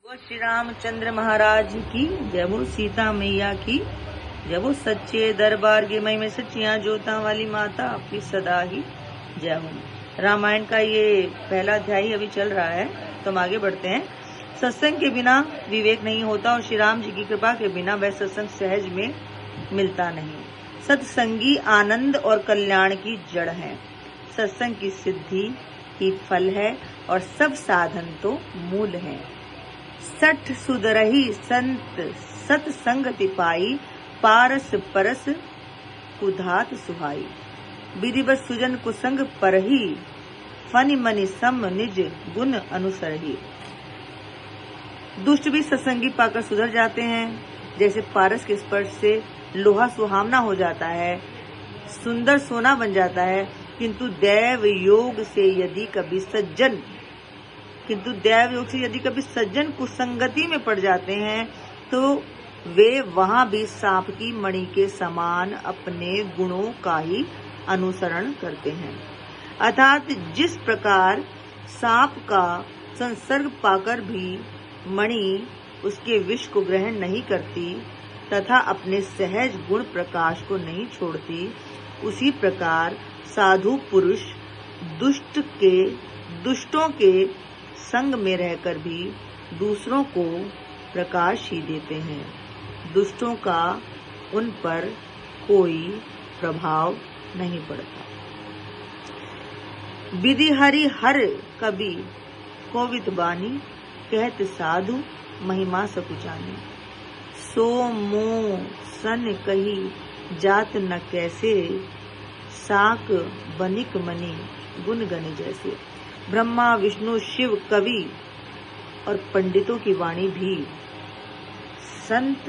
वो श्री रामचंद्र महाराज की जय, वो सीता मैया की जय, वो सच्चे दरबार के मई में सच्चियां जोता वाली माता आपकी सदा ही जय हो। रामायण का ये पहला अध्याय अभी चल रहा है, तो हम आगे बढ़ते हैं। सत्संग के बिना विवेक नहीं होता और श्री राम जी की कृपा के बिना वह सत्संग सहज में मिलता नहीं। सत्संगी आनंद और कल्याण की जड़ है। सत्संग की सिद्धि ही फल है और सब साधन तो मूल है। सठ सुधरही संत सत्संगति पाई, पारस परस कुधात सुहाई। विधिवत सुजन कुसंग परही, फनि मनि सम निज गुण अनुसरही। दुष्ट भी सत्संगी पाकर सुधर जाते हैं। जैसे पारस के स्पर्श से लोहा सुहावना हो जाता है, सुंदर सोना बन जाता है, किंतु दैव योग से यदि कभी सज्जन कुसंगति में पड़ जाते हैं तो वे वहां भी सांप की मणि के समान अपने गुणों का ही अनुसरण करते हैं। अर्थात जिस प्रकार सांप का संसर्ग पाकर भी मणि उसके विष को ग्रहण नहीं करती तथा अपने सहज गुण प्रकाश को नहीं छोड़ती, उसी प्रकार साधु पुरुष दुष्टों के संग में रहकर भी दूसरों को प्रकाश ही देते हैं। दुष्टों का उन पर कोई प्रभाव नहीं पड़ता। विधि हरि हर कवि कोविद बानी, कहत साधु महिमा सकुचानी। सो मो सन कही जात न कैसे, साक बनिक मनि गुण गण जैसे। ब्रह्मा विष्णु शिव कवि और पंडितों की वाणी भी संत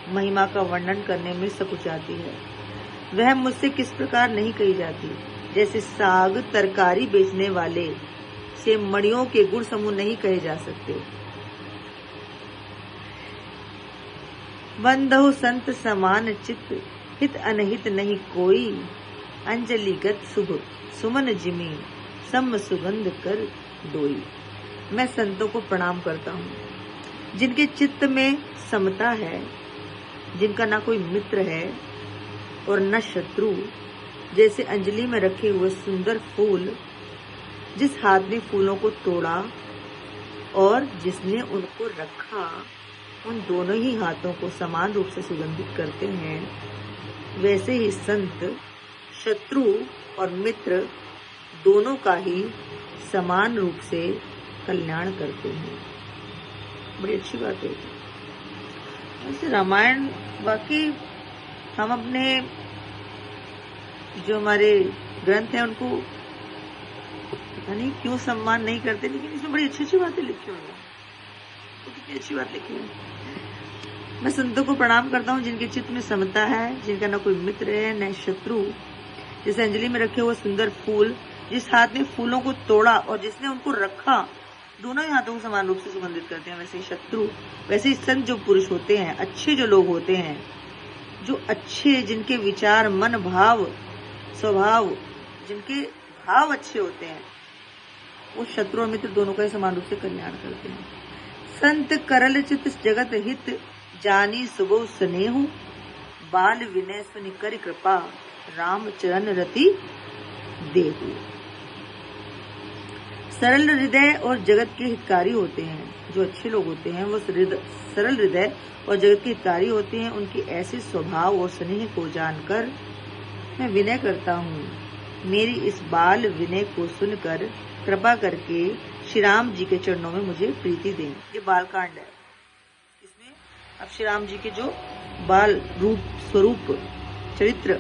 महिमा का वर्णन करने में सकुचाती है। वह मुझसे किस प्रकार नहीं कही जाती। जैसे साग तरकारी बेचने वाले से मणियों के गुण समूह नहीं कहे जा सकते। बंधु संत समान चित्त, हित अनहित नहीं कोई। अंजलिगत शुभ सुमन जिमी, सम सुगंध कर डोई। मैं संतों को प्रणाम करता हूँ जिनके चित्त में समता है, जिनका ना कोई मित्र है और न शत्रु। जैसे अंजलि में रखे हुए सुंदर फूल, जिस हाथ ने फूलों को तोड़ा और जिसने उनको रखा, उन दोनों ही हाथों को समान रूप से सुगंधित करते हैं। वैसे ही संत शत्रु और मित्र दोनों का ही समान रूप से कल्याण करते हैं। बड़ी अच्छी बात है। वैसे रामायण वाकई हम अपने जो हमारे ग्रंथ हैं उनको पता नहीं क्यों सम्मान नहीं करते, लेकिन इसमें बड़ी अच्छी अच्छी बातें लिखी हुई हैं। तो कितनी अच्छी बात लिखी है। मैं संतों को प्रणाम करता हूँ जिनके चित्त में समता है, जिनका न कोई मित्र है न शत्रु। जैसे अंजलि में रखे हुए सुंदर फूल, जिस हाथ ने फूलों को तोड़ा और जिसने उनको रखा, दोनों ही हाथों को समान रूप से सुगंधित करते हैं। वैसे ही शत्रु, वैसे ही संत जो पुरुष होते हैं, अच्छे जो लोग होते हैं, जो अच्छे, जिनके विचार मन भाव स्वभाव, जिनके भाव अच्छे होते हैं, वो शत्रु और मित्र दोनों का ही समान रूप से कल्याण करते हैं। संत करल चित जगत हित, जानी सुबह स्नेहु। बाल विनय सुनि कर कृपा, राम चरण रति देहु। सरल हृदय और जगत के हितकारी होते हैं। जो अच्छे लोग होते हैं वो सरल हृदय और जगत के हितकारी होते हैं। उनके ऐसे स्वभाव और स्नेह को जानकर मैं विनय करता हूँ। मेरी इस बाल विनय को सुनकर कृपा करके श्री राम जी के चरणों में मुझे प्रीति दें। ये बाल कांड है। इसमें अब श्री राम जी के जो बाल रूप स्वरूप चरित्र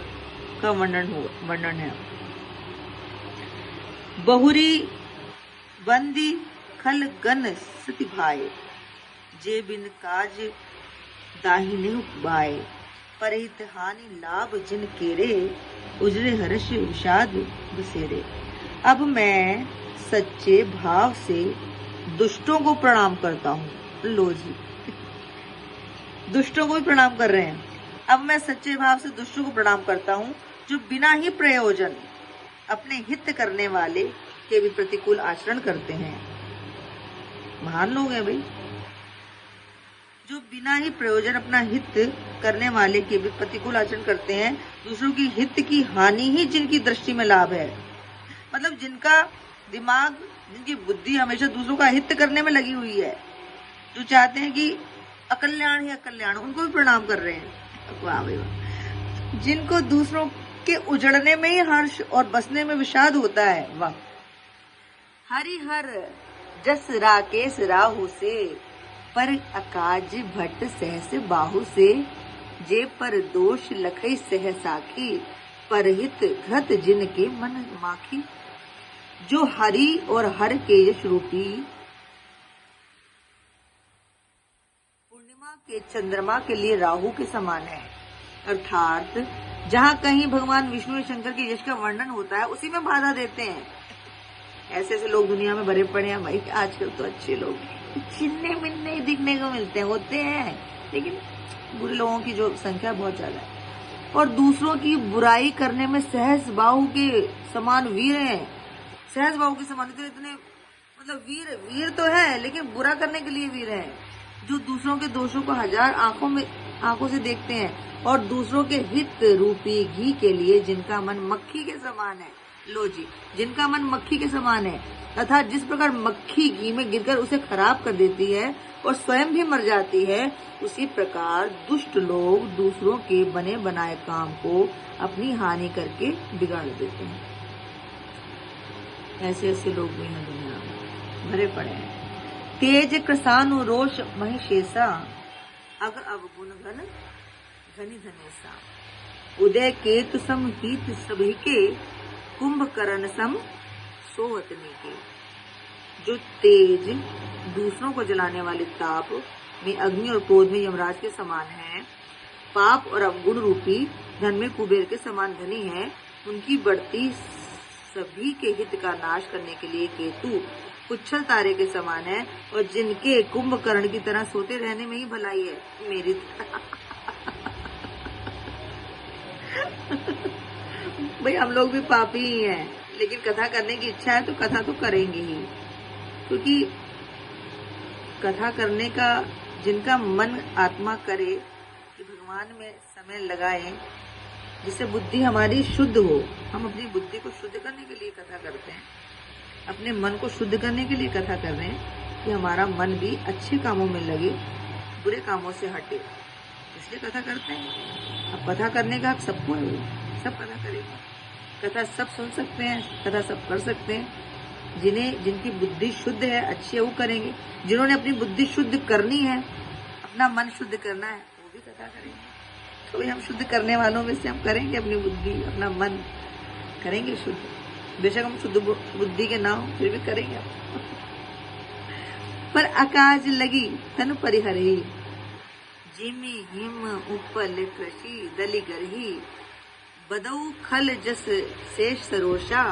का वर्णन है। बहुरी बंदी खल गन सति भाई, जे बिन काज दाहिने बाय। परहित हानि लाभ जिन केरे, उजरे हर्ष विषाद बसेरे। अब मैं सच्चे भाव से दुष्टों को प्रणाम करता हूँ। लो जी, दुष्टों को भी प्रणाम कर रहे हैं। अब मैं सच्चे भाव से दुष्टों को प्रणाम करता हूँ, जो बिना ही प्रयोजन अपने हित करने वाले के भी प्रतिकूल आचरण करते हैं। महान लोग हैं भाई, जो बिना ही प्रयोजन अपना हित करने वाले के भी प्रतिकूल आचरण करते हैं, दूसरों की हित की हानि ही जिनकी दृष्टि में लाभ है। मतलब जिनका दिमाग, जिनकी बुद्धि हमेशा दूसरों का हित करने में लगी हुई है, जो चाहते हैं कि अकल्याण ही अकल्याण, उनको भी प्रणाम कर रहे हैं। वाह भाई वाह। जिनको दूसरों के उजड़ने में ही हर्ष और बसने में विषाद होता है, वाह। हरिहर जस राकेश राहु से, पर अकाज भट्ट सहस बाहु से, जे पर दोष लखई सह साखी, परहित घृत जिनके मन माखी। जो हरि और हर के यश रूपी पूर्णिमा के चंद्रमा के लिए राहु के समान है, अर्थात जहाँ कहीं भगवान विष्णु और शंकर के यश का वर्णन होता है उसी में बाधा देते हैं। ऐसे ऐसे लोग दुनिया में भरे पड़े हैं भाई। आजकल तो अच्छे लोग चिन्ने मिन्ने दिखने को मिलते हैं, होते हैं, लेकिन बुरे लोगों की जो संख्या बहुत ज्यादा है। और दूसरों की बुराई करने में सहस बाहु के समान वीर हैं। सहस बाहु के समान तो इतने मतलब वीर तो है, लेकिन बुरा करने के लिए वीर हैं, जो दूसरों के दोषों को हजार आंखों से देखते हैं और दूसरों के हित रूपी घी के लिए जिनका मन मक्खी के समान है। लो जी, जिनका मन मक्खी के समान है, अर्थात जिस प्रकार मक्खी घी में गिरकर उसे खराब कर देती है और स्वयं भी मर जाती है, उसी प्रकार दुष्ट लोग दूसरों के बने बनाए काम को अपनी हानि करके बिगाड़ देते हैं। ऐसे ऐसे लोग भी हैं दुनिया में, भरे पड़े हैं। तेज कृसानु रोष महिषेसा, अग अवगुण घन घनी धनेसा। उदय केतु सम हित सभी के, कुंभकर्ण सम सोवतनी के। जो तेज दूसरों को जलाने वाले ताप में अग्नि और क्रोध में यमराज के समान है, पाप और अवगुण रूपी धन में कुबेर के समान धनी है, उनकी बढ़ती सभी के हित का नाश करने के लिए केतु उच्छल तारे के समान है, और जिनके कुंभकर्ण की तरह सोते रहने में ही भलाई है मेरी भाई हम लोग भी पापी ही हैं, लेकिन कथा करने की इच्छा है तो कथा तो करेंगे ही, क्योंकि कथा करने का जिनका मन आत्मा करे कि भगवान में समय लगाए, जिससे बुद्धि हमारी शुद्ध हो। हम अपनी बुद्धि को शुद्ध करने के लिए कथा करते हैं, अपने मन को शुद्ध करने के लिए कथा कर रहे हैं कि हमारा मन भी अच्छे कामों में लगे, बुरे कामों से हटे, इसलिए कथा करते हैं। अब कथा करने का हक सबको है, सब कथा करेंगे, कथा सब सुन सकते हैं, कथा सब कर सकते हैं। जिनकी बुद्धि शुद्ध है, अच्छी है, वो करेंगे। जिन्होंने अपनी बुद्धि शुद्ध करनी है, अपना मन शुद्ध करना है, वो भी कथा करेंगे। तो हम शुद्ध करने वालों में से हम करेंगे, अपनी बुद्धि अपना मन करेंगे शुद्ध। बेशक हम शुद्ध बुद्धि के ना हो, फिर भी करेंगे। पर आकाश लगी तन परिहरही, जिमी हिम उपल कृषि दली गरही। बदऊ खल जस शेष सरोषा,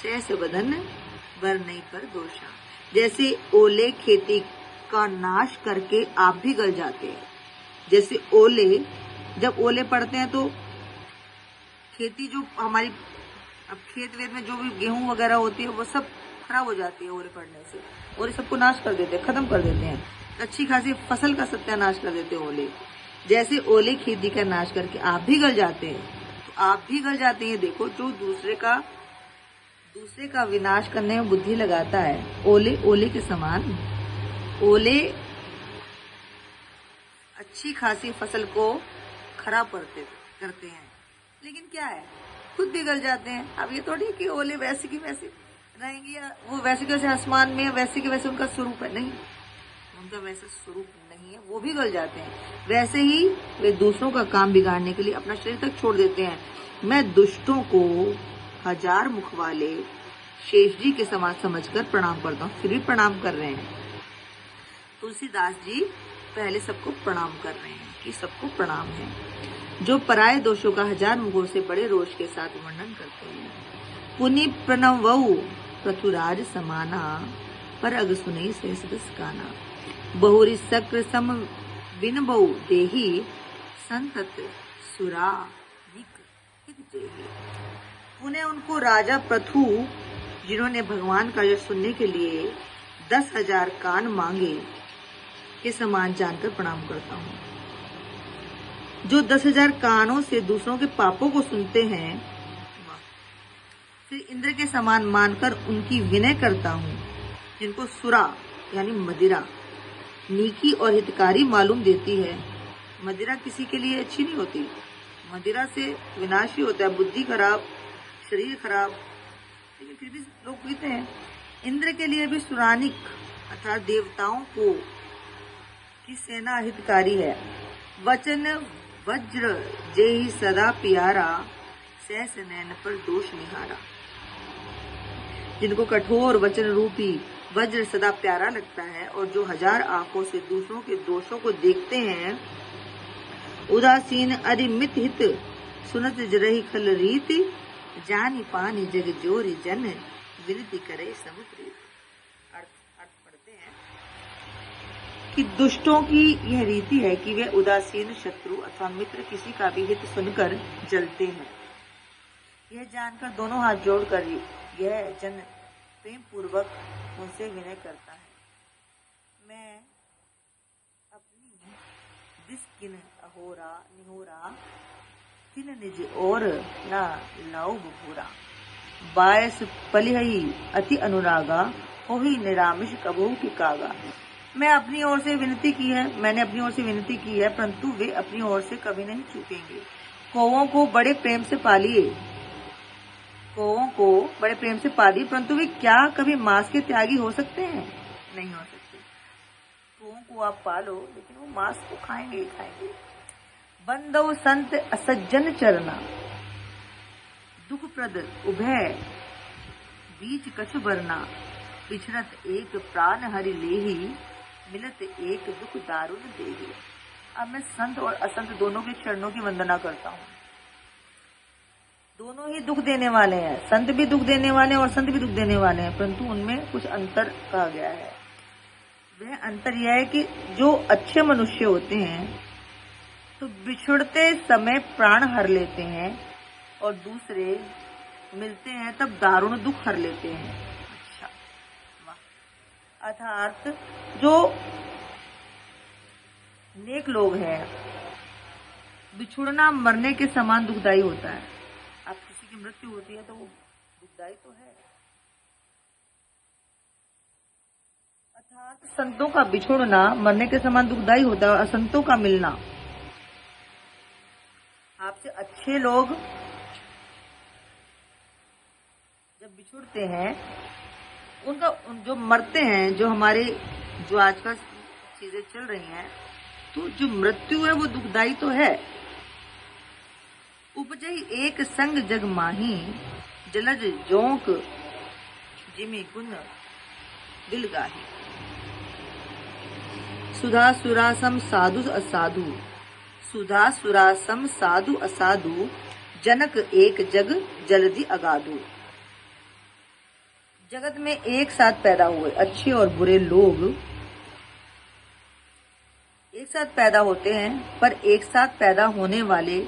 शेष बदन बर नहीं पर दोषा। जैसे ओले खेती का नाश करके आप भी गल जाते हैं। जैसे ओले, जब ओले पड़ते हैं तो खेती जो हमारी, अब खेत वेत में जो भी गेहूं वगैरह होती है वो सब खराब हो जाती है ओले पड़ने से, और सबको नाश कर देते हैं, खत्म कर देते हैं। अच्छी खासी फसल का सत्यानाश कर देते हैं ओले। जैसे ओले खेती का नाश करके आप भी गल जाते हैं, तो आप भी गल जाते हैं। देखो, जो दूसरे का विनाश करने में बुद्धि लगाता है, ओले के समान। ओले अच्छी खासी फसल को खराब करते हैं, लेकिन क्या है, खुद भी गल जाते हैं। अब ये थोड़ी कि ओले वैसे की वैसे रहेंगे, या वो वैसे के वैसे आसमान में वैसे के वैसे उनका स्वरूप है, नहीं, उनका वैसा स्वरूप नहीं है, वो भी गल जाते हैं। वैसे ही वे दूसरों का काम बिगाड़ने के लिए अपना शरीर तक छोड़ देते हैं। मैं दुष्टों को हजार मुख वाले शेष जी के समान समझकर प्रणाम करता हूँ, फिर भी प्रणाम कर रहे हैं। तुलसीदास जी पहले सबको प्रणाम कर रहे हैं कि सबको प्रणाम है, जो पराये दोषों का हजार मुखों से बड़े रोष के साथ वर्णन करते हैं। पुनि प्रणवऊ पृथुराज समाना, पर अग सुनई सहसदस गाना। बहुरी सक्र सम बिन बहु देही, संतत सुरा हित जेही। पुनः उनको राजा पृथु, जिन्होंने भगवान का यश सुनने के लिए 10,000 कान मांगे, के समान जानकर प्रणाम करता हूँ। जो 10,000 कानों से दूसरों के पापों को सुनते हैं, फिर इंद्र के समान मानकर उनकी विनय करता हूँ। जिनको सुरा यानी मदिरा नीकी और हितकारी मालूम देती है। मदिरा किसी के लिए अच्छी नहीं होती, मदिरा से विनाश ही होता है, बुद्धि खराब, शरीर खराब, लेकिन फिर भी लोग पीते हैं। इंद्र के लिए भी सुरानिक अर्थात देवताओं को की सेना हितकारी है। वचन वज्र जेहि सदा प्यारा, सहस नैन पर दोष निहारा। जिनको कठोर वचन रूपी वज्र सदा प्यारा लगता है और जो 1000 आंखों से दूसरों के दोषों को देखते हैं। उदासीन अरिमित हित सुनत जरहि खल रीति, जानी पानी जग जोरी जन विनती करे समुद्री। अर्थ पढ़ते हैं कि दुष्टों की यह रीति है कि वे उदासीन शत्रु अथवा मित्र किसी का भी हित सुनकर जलते हैं। यह जानकर दोनों हाथ जोड़कर यह जन प्रेम पूर्वक उनसे विनय करता है। मैं अपनी दिसकिन अहोरा निहोरा, तिन निज और ना लाऊ बुरा। 22 पलिहई अति अनुरागा, होही निरामिष कबहू की कागा। मैंने अपनी ओर से विनती की है, परंतु वे अपनी ओर से कभी नहीं चूकेंगे। कौवों को बड़े प्रेम से पालिए, परंतु वे क्या कभी मांस के त्यागी हो सकते हैं? नहीं हो सकते। कौवों को आप पालो, लेकिन वो मांस को खाएंगे। बंदो संत असज्जन चरना, दुख प्रद उभय बीच कछु बरना। पिछड़त एक प्राण हरि लेही, मिलत एक दुख दारुण देही। अब मैं संत और असंत दोनों के चरणों की वंदना करता हूँ। दोनों ही दुख देने वाले हैं, संत भी दुख देने वाले हैं और संत भी दुख देने वाले हैं, परंतु उनमें कुछ अंतर कहा गया है। वह अंतर यह है कि जो अच्छे मनुष्य होते हैं तो बिछुड़ते समय प्राण हर लेते हैं और दूसरे मिलते हैं तब दारुण दुख हर लेते हैं। अच्छा, वाह। अर्थात जो नेक लोग हैं, बिछुड़ना मरने के समान दुखदायी होता है। आप किसी की मृत्यु होती है तो वो दुखदायी तो है। अर्थात संतों का बिछुड़ना मरने के समान दुखदायी होता है और असंतों का मिलना। आपसे अच्छे लोग जब बिछुड़ते हैं, उनका जो मरते हैं, जो आजकल चीजें चल रही हैं, तो जो मृत्यु है वो दुखदायी तो है। उपजई एक संग जग माही, जलज जोंक जिमी गुण दिल गाही। सुधा सुरासम साधु असाधु, सुधा सुरासम साधु असाधु, जनक एक जग जल्दी अगाधु। जगत में एक साथ पैदा हुए अच्छे और बुरे लोग एक साथ पैदा होते हैं, पर एक साथ पैदा होने वाले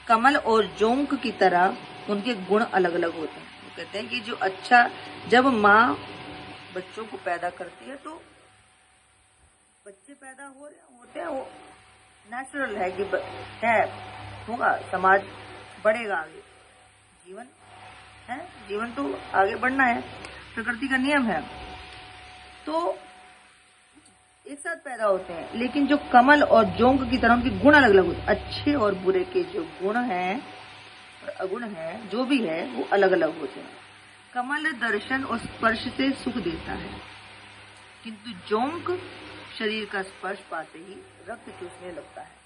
कमल और जोंक की तरह उनके गुण अलग अलग होते हैं। वो कहते हैं कि जो अच्छा, जब माँ बच्चों को पैदा करती है तो बच्चे पैदा होते हैं, वो नेचुरल है कि होगा, समाज बढ़ेगा आगे, जीवन तो आगे बढ़ना है, प्रकृति का नियम है। तो एक साथ पैदा होते हैं, लेकिन जो कमल और जोंक की तरह उनके गुण अलग अलग होते हैं। अच्छे और बुरे के जो गुण हैं और अगुण हैं, जो भी है, वो अलग अलग होते हैं। कमल दर्शन और स्पर्श से सुख देता है, किंतु जोंक शरीर का स्पर्श पाते ही रक्त चूसने लगता है।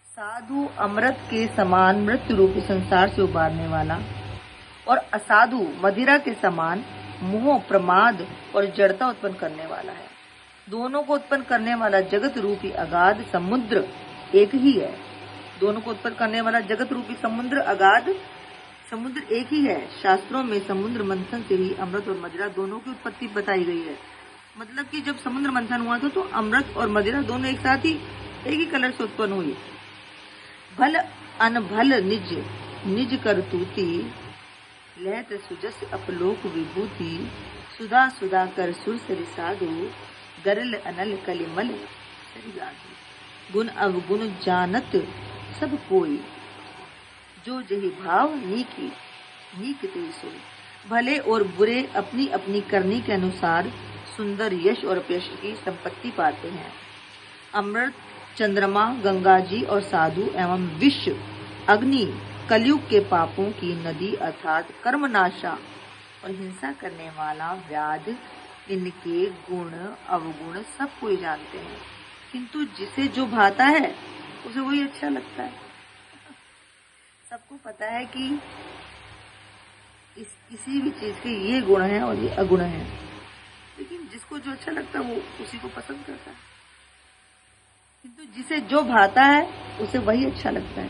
साधु अमृत के समान मृत्यु रूपी संसार से उबारने वाला और असाधु मदिरा के समान मोह, प्रमाद और जड़ता उत्पन्न करने वाला है। दोनों को उत्पन्न करने वाला जगत रूपी अगाध समुद्र एक ही है। दोनों को उत्पन्न करने वाला जगत रूपी समुद्र अगाध समुद्र एक ही है। शास्त्रों में समुद्र मंथन से ही अमृत और मदिरा दोनों की उत्पत्ति बताई गई है। मतलब कि जब समुद्र मंथन हुआ था तो अमृत और मदिरा दोनों एक साथ ही एक ही कलर से उत्पन्न हुई। भल अनभल निज निज करतूती, लहत सुजस अपलोक विभूति। सुधा सुधा कर सुर सरि साधु, गरल अनल कलिमल गुण अवगुण जानत सब कोई, जो जही भाव नीकी नीक ते सोई। भले और बुरे अपनी अपनी करनी के अनुसार सुंदर यश और अपयश की संपत्ति पाते हैं। अमृत, चंद्रमा, गंगा जी और साधु एवं विश्व अग्नि कलयुग के पापों की नदी अर्थात कर्मनाशा और हिंसा करने वाला व्याध, इनके गुण अवगुण सब कोई जानते हैं, किंतु जिसे जो भाता है उसे वही अच्छा लगता है। सबको पता है कि किसी भी चीज के ये गुण है और ये अगुण है, लेकिन जिसको जो अच्छा लगता है वो उसी को पसंद करता है, किंतु जिसे जो भाता है उसे वही अच्छा लगता है।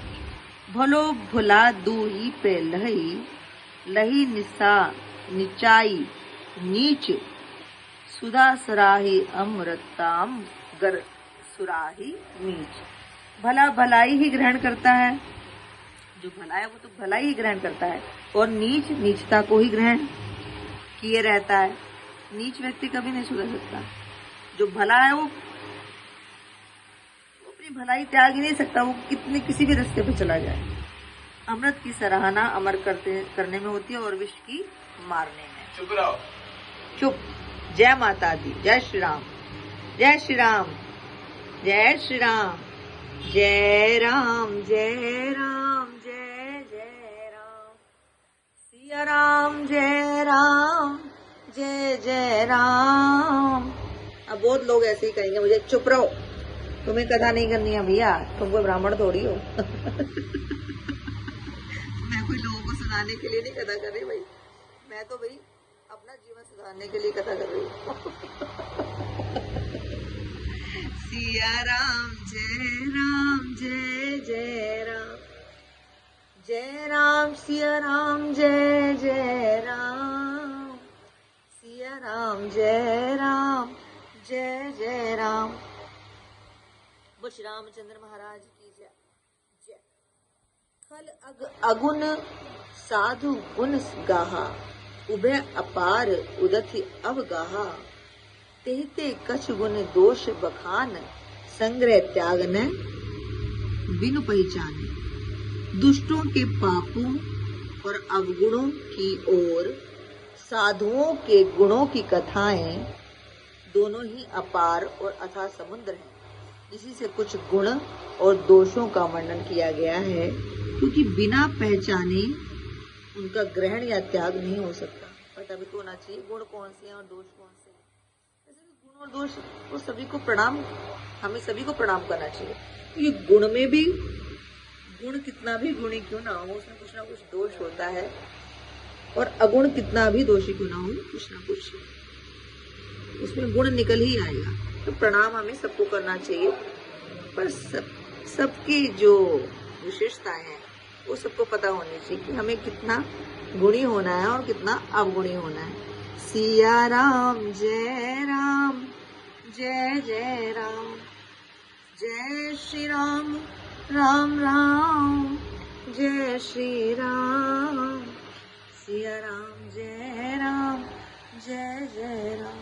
भलो भुला दूही पे लही, लही निशा निचाई नीच, सुधा सराही अमृताम गर सुराही नीच। भला भलाई ही ग्रहण करता है, जो भला है वो तो भला ही ग्रहण करता है, और नीच नीचता को ही ग्रहण किए रहता है। नीच व्यक्ति कभी नहीं सुधर सकता। जो भला है वो अपनी भलाई त्याग ही नहीं सकता, वो किसी भी रास्ते पे चला जाए। अमृत की सराहना अमर करने में होती है और विष की मारने में। चुप रहो। चुप। जय माता दी। जय श्री राम। जय श्री राम। जय श्री राम। जय राम जय राम जय जय राम। सिया राम जय राम जय जय राम। अब बहुत लोग ऐसे ही कहेंगे मुझे चुप रहो, तुम्हें कथा नहीं करनी है भैया, तुम कोई ब्राह्मण थोड़ी हो। मैं कोई लोगों को सुनाने के लिए नहीं कथा कर रही भाई, मैं तो भाई अपना जीवन सुधारने के लिए कथा कर रही हूँ। सिया राम जय जय राम। जय राम सिया राम जय जय राम। सिया राम जय जय राम। वो श्री रामचंद्र महाराज की जय जय। खल अगुण साधु गुण गाहा, उभय अपार उदति अवगाहा। तेहते कछ गुण दोष बखान, संग्रह त्याग न बिनु पहचाने। दुष्टों के पापों और अवगुणों की ओर साधुओं के गुणों की कथाएं दोनों ही अपार और अथाह समुद्र हैं। इसी से कुछ गुण और दोषों का वर्णन किया गया है, क्योंकि बिना पहचाने उनका ग्रहण या त्याग नहीं हो सकता। पता भी तो होना चाहिए गुण कौन से हैं और दोष कौन से हैं। ऐसे गुण और दोष को सभी को प्रणाम, हमें सभी को प्रणाम करना चाहिए। ये गुण में भी गुण कितना भी गुणी क्यों ना हो, उसमें कुछ ना कुछ दोष होता है, और अगुण कितना भी दोषी क्यों ना हो, कुछ ना कुछ उसमें गुण निकल ही आएगा। तो प्रणाम हमें सबको करना चाहिए, पर सबकी जो विशेषताएं हैं वो सबको पता होनी चाहिए कि हमें कितना गुणी होना है और कितना अवगुणी होना है। सिया राम जय जय राम। जय श्री राम राम राम जय श्री राम। सिया राम जय जय राम।